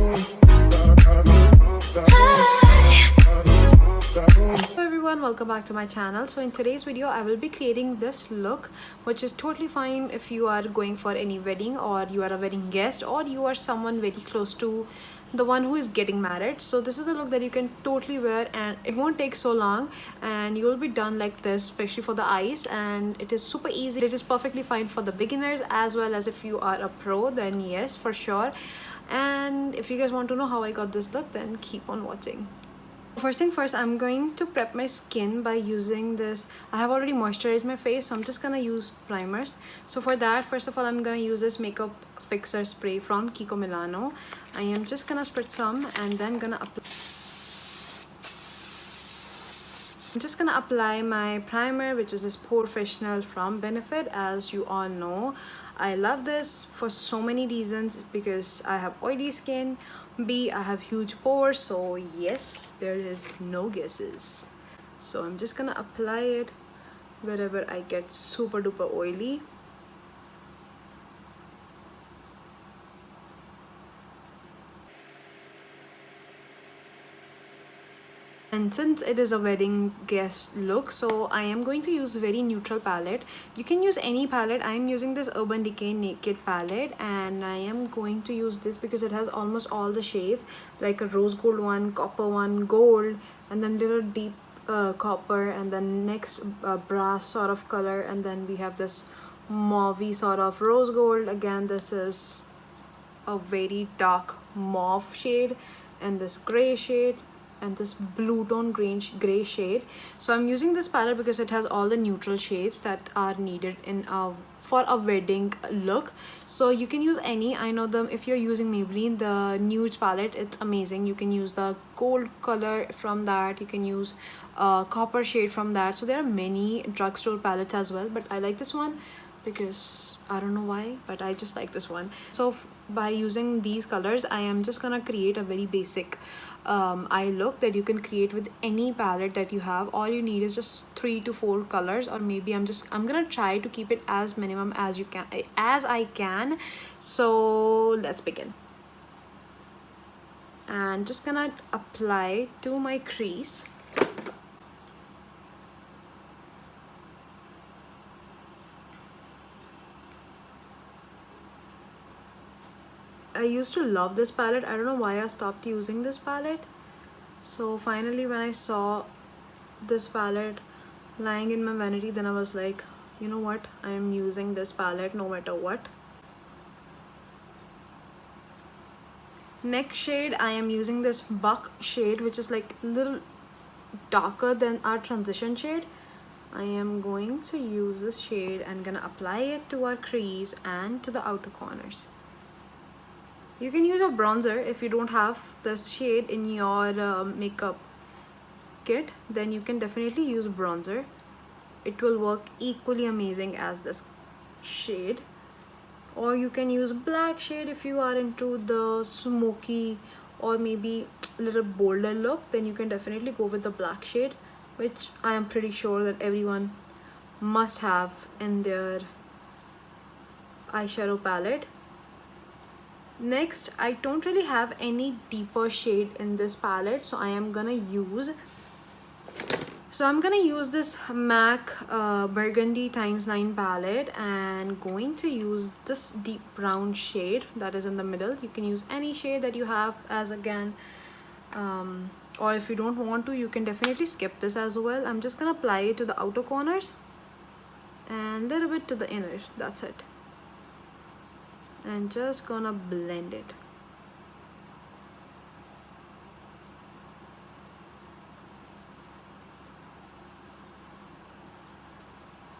Hello everyone, welcome back to my channel. So in today's video I will be creating this look, which is totally fine if you are going for any wedding, or you are a wedding guest, or you are someone very close to the one who is getting married. So this is the look that you can totally wear and it won't take so long, and you will be done like this, especially for the eyes. And it is super easy. It is perfectly fine for the beginners, as well as if you are a pro, then yes, for sure. And if you guys want to know how I got this look, then keep on watching. First thing first, I'm going to prep my skin by using this. I have already moisturized my face, so I'm just gonna use primers. So for that, first of all, I'm gonna use this makeup fixer spray from Kiko Milano. I am just gonna spritz some and then gonna apply. I'm just gonna apply my primer, which is this Professional from Benefit. As you all know, I love this for so many reasons, because I have oily skin, B, I have huge pores, so yes, there is no guesses. So I'm just gonna apply it wherever I get super duper oily. And since it is a wedding guest look, so I am going to use very neutral palette. You can use any palette. I am using this Urban Decay Naked palette, and I am going to use this because it has almost all the shades, like a rose gold one, copper one, gold, and then little deep copper, and then next brass sort of color, and then we have this mauvey sort of rose gold. Again, this is a very dark mauve shade, and this gray shade, and this blue tone gray shade. So I'm using this palette because it has all the neutral shades that are needed in for a wedding look. So you can use any. I know them. If you're using Maybelline, the nude palette, it's amazing. You can use the gold color from that. You can use copper shade from that. So there are many drugstore palettes as well, but I like this one because I don't know why, but I just like this one. So by using these colors, I am just gonna create a very basic eye look that you can create with any palette that you have. All you need is just 3 to 4 colors, or maybe I'm gonna try to keep it as minimum as I can. So let's begin. And just gonna apply to my crease. I used to love this palette. I don't know why I stopped using this palette. So finally, when I saw this palette lying in my vanity, then I was like, you know what, I am using this palette no matter what. Next shade, I am using this Buck shade, which is like a little darker than our transition shade. I am going to use this shade and gonna apply it to our crease and to the outer corners. You can use a bronzer if you don't have this shade in your makeup kit, then you can definitely use bronzer. It will work equally amazing as this shade. Or you can use black shade if you are into the smoky or maybe a little bolder look, then you can definitely go with the black shade, which I am pretty sure that everyone must have in their eyeshadow palette. Next, I don't really have any deeper shade in this palette, so I'm gonna use this MAC Burgundy ×9 palette, and going to use this deep brown shade that is in the middle. You can use any shade that you have, as again, or if you don't want to, you can definitely skip this as well. I'm just gonna apply it to the outer corners and a little bit to the inner. That's it. And just gonna blend it.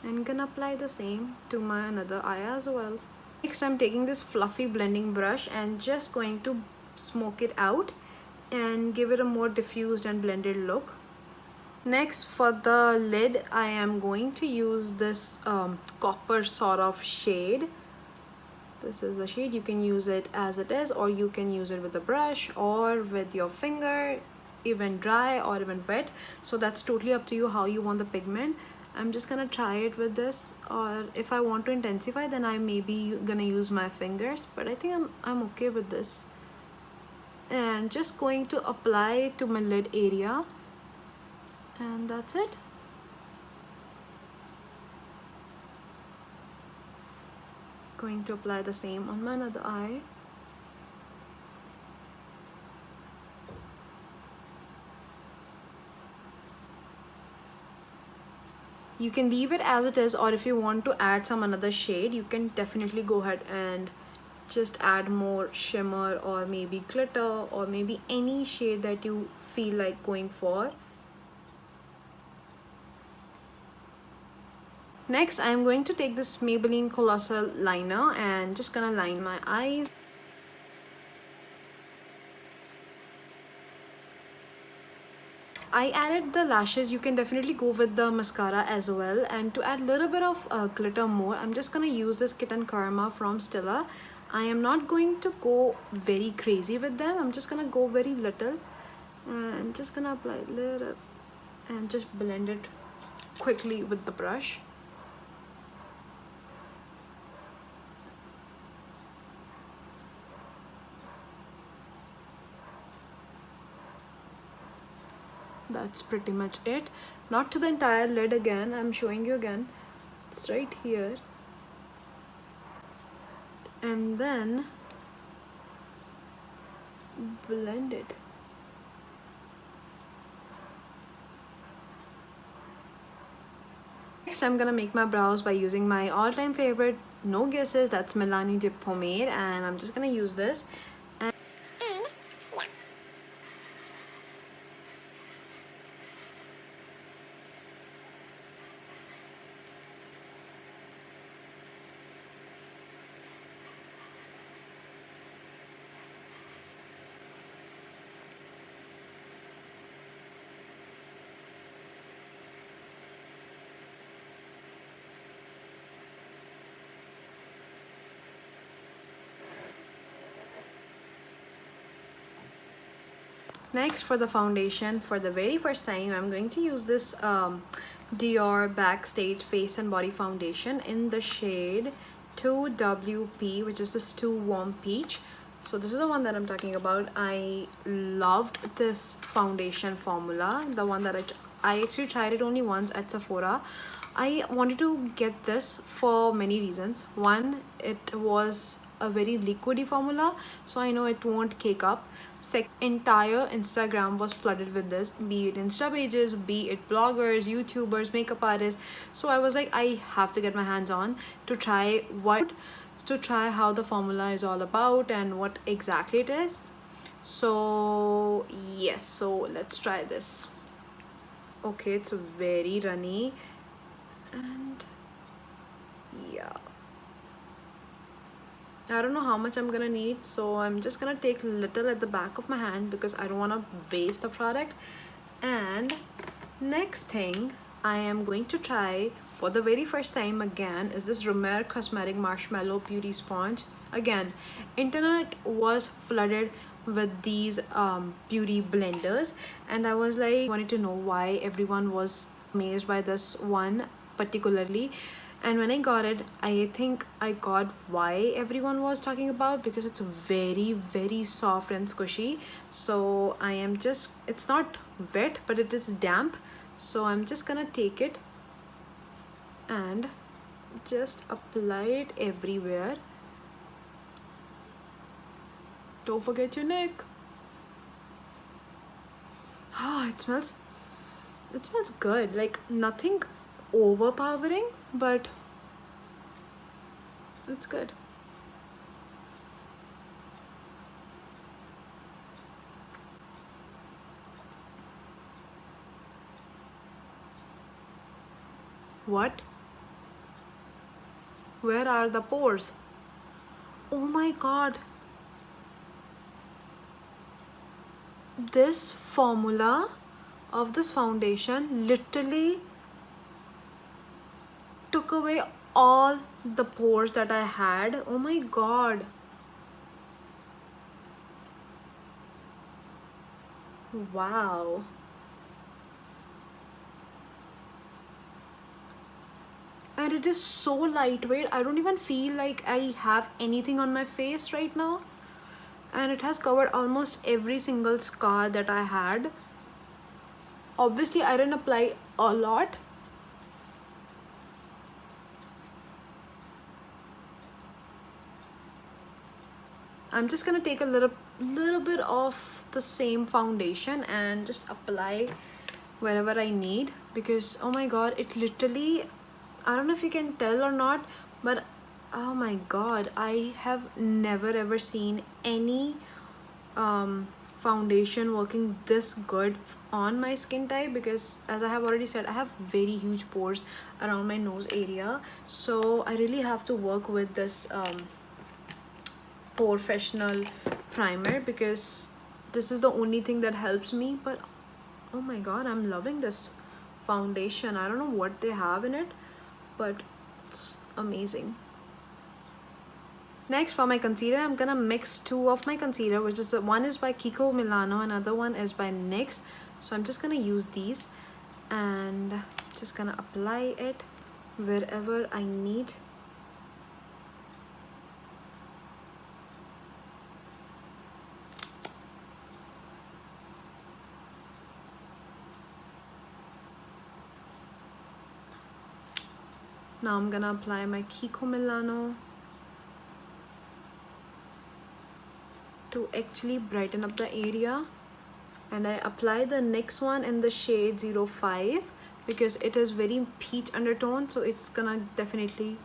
And gonna apply the same to my another eye as well. Next, I'm taking this fluffy blending brush and just going to smoke it out and give it a more diffused and blended look. Next, for the lid, I am going to use this copper sort of shade. This is the shade. You can use it as it is, or you can use it with a brush or with your finger, even dry or even wet. So that's totally up to you how you want the pigment. I'm just gonna try it with this, or if I want to intensify, then I may be gonna use my fingers, but I think I'm okay with this. and just going to apply it to my lid area, and that's it. Going to apply the same on my other eye. You can leave it as it is, or if you want to add some another shade, you can definitely go ahead and just add more shimmer or maybe glitter or maybe any shade that you feel like going for. Next, I'm going to take this Maybelline Colossal liner and just gonna line my eyes. I added the lashes. You can definitely go with the mascara as well. And to add a little bit of glitter more, I'm just gonna use this Kitten Karma from Stila. I am not going to go very crazy with them. I'm just gonna go very little and just gonna apply a little and just blend it quickly with the brush. That's pretty much it. Not to the entire lid again, I'm showing you again. It's right here. And then blend it. Next, I'm gonna make my brows by using my all-time favorite, no guesses, that's Milani Dip Pomade, and I'm just gonna use this. Next, for the foundation, for the very first time, I'm going to use this Dior Backstage Face and Body Foundation in the shade 2WP, which is this Too Warm Peach. So this is the one that I'm talking about. I loved this foundation formula, the one that I actually tried it only once at Sephora. I wanted to get this for many reasons. One, it was a very liquidy formula, so I know it won't cake up. Second, entire Instagram was flooded with this, be it Insta pages, be it bloggers, YouTubers, makeup artists. So I was like, I have to get my hands on to try how the formula is all about and what exactly it is. So yes, so let's try this. Okay, it's very runny, and yeah, I don't know how much I'm gonna need, so I'm just gonna take little at the back of my hand because I don't want to waste the product. And next thing I am going to try for the very first time again is this Roumer Cosmetic Marshmallow Beauty Sponge. Again, internet was flooded with these beauty blenders, and I was like, wanted to know why everyone was amazed by this one particularly. And when I got it, I think I got why everyone was talking about, because it's very soft and squishy. So I am just, it's not wet but it is damp, so I'm just gonna take it and just apply it everywhere. Don't forget your neck. Oh, it smells good, like nothing overpowering, but it's good. What? Where are the pores? Oh my god. This formula of this foundation literally took away all the pores that I had. Oh my god. Wow. And it is so lightweight. I don't even feel like I have anything on my face right now. and it has covered almost every single scar that I had. Obviously I didn't apply a lot. I'm just gonna take a little bit of the same foundation and just apply wherever I need, because oh my god, it literally, I don't know if you can tell or not, but oh my god, I have never ever seen any foundation working this good on my skin type, because as I have already said, I have very huge pores around my nose area, so I really have to work with this professional primer, because this is the only thing that helps me. But oh my god, I'm loving this foundation. I don't know what they have in it, but it's amazing. Next, for my concealer, I'm gonna mix two of my concealer, which is one is by Kiko Milano, another one is by NYX. So I'm just gonna use these and just gonna apply it wherever I need. Now I'm gonna apply my Kiko Milano to actually brighten up the area, and I apply the next one in the shade 05 because it is very peach undertone, so it's gonna definitely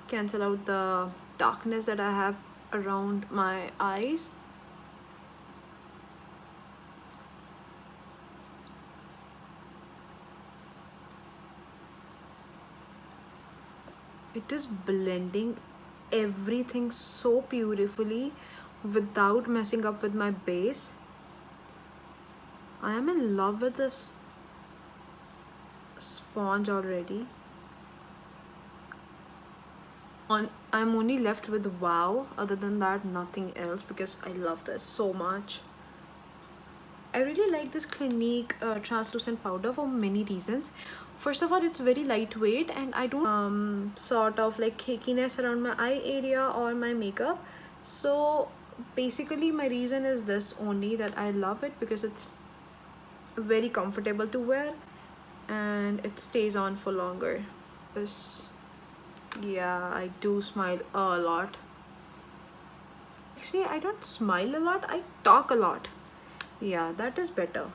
cancel out the darkness that I have around my eyes. It is blending everything so beautifully without messing up with my base. I am in love with this sponge already. I'm only left with wow. Other than that, nothing else, because I love this so much. I really like this Clinique translucent powder for many reasons. First of all, it's very lightweight and I don't sort of like cakiness around my eye area or my makeup. So basically my reason is this only, that I love it because it's very comfortable to wear and it stays on for longer. Yeah, I do smile a lot. Actually, I don't smile a lot, I talk a lot. Yeah, that is better.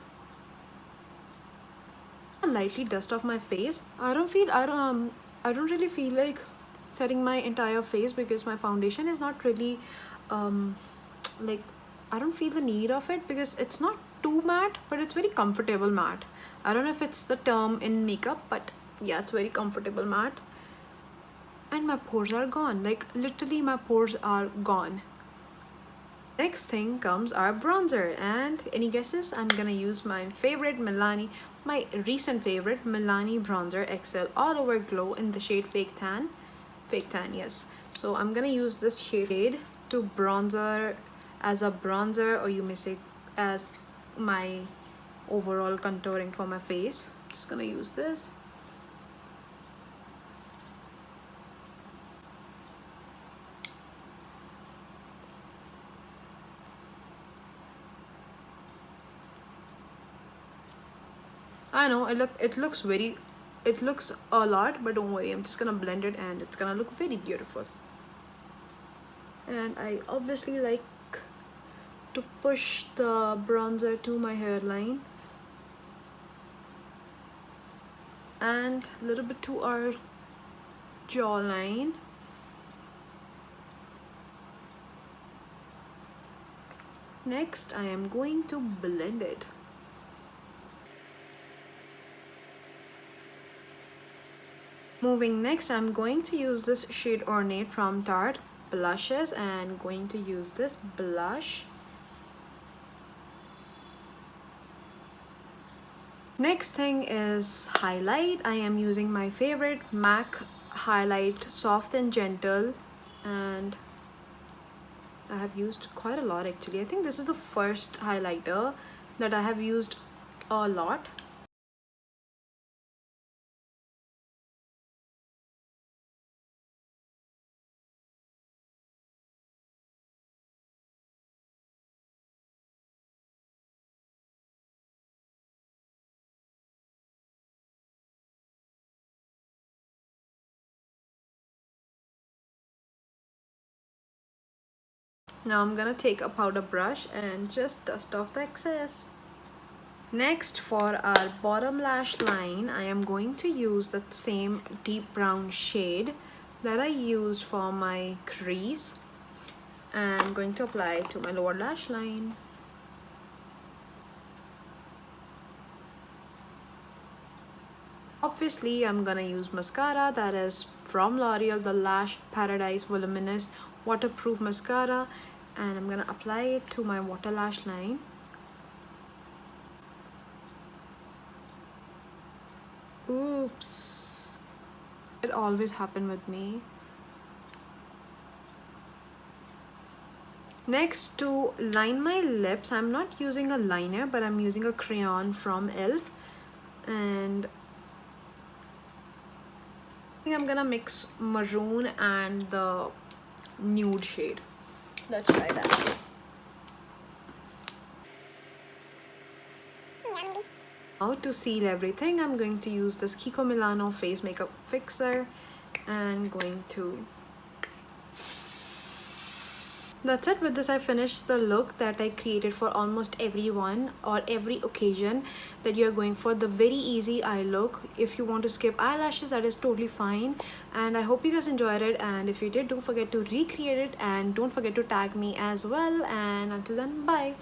Lightly dust off my face. I don't really feel like setting my entire face because my foundation is not really like, I don't feel the need of it because it's not too matte, but it's very comfortable matte. I don't know if it's the term in makeup, but yeah, it's very comfortable matte. And my pores are gone, like literally my pores are gone. Next thing comes our bronzer, and any guesses? I'm gonna use my favorite my recent favorite Milani bronzer XL All Over Glow in the shade Fake Tan. Fake Tan, yes. So I'm gonna use this shade to bronzer, as a bronzer, or you may say as my overall contouring for my face. Just gonna use this. I know it looks a lot, but don't worry, I'm just gonna blend it and it's gonna look very beautiful. And I obviously like to push the bronzer to my hairline and a little bit to our jawline. Next, I am going to blend it. Moving next, I'm going to use this shade Ornate from Tarte blushes, and going to use this blush. Next thing is highlight. I am using my favorite MAC highlight, soft and gentle, and I have used quite a lot actually. I think this is the first highlighter that I have used a lot. Now I'm gonna take a powder brush and just dust off the excess. Next, for our bottom lash line, I am going to use that same deep brown shade that I used for my crease. And I'm going to apply it to my lower lash line. Obviously, I'm gonna use mascara that is from L'Oreal, the Lash Paradise Voluminous Waterproof Mascara, and I'm gonna apply it to my water lash line. Oops. It always happened with me. Next, to line my lips, I'm not using a liner, but I'm using a crayon from ILove, and I think I'm gonna mix maroon and the nude shade. Let's try that. Now, to seal everything, I'm going to use this Kiko Milano face makeup fixer and going to... That's it. With this, I finished the look that I created for almost everyone or every occasion that you're going for. The very easy eye look. If you want to skip eyelashes, that is totally fine. And I hope you guys enjoyed it. And if you did, don't forget to recreate it and don't forget to tag me as well. And until then, bye.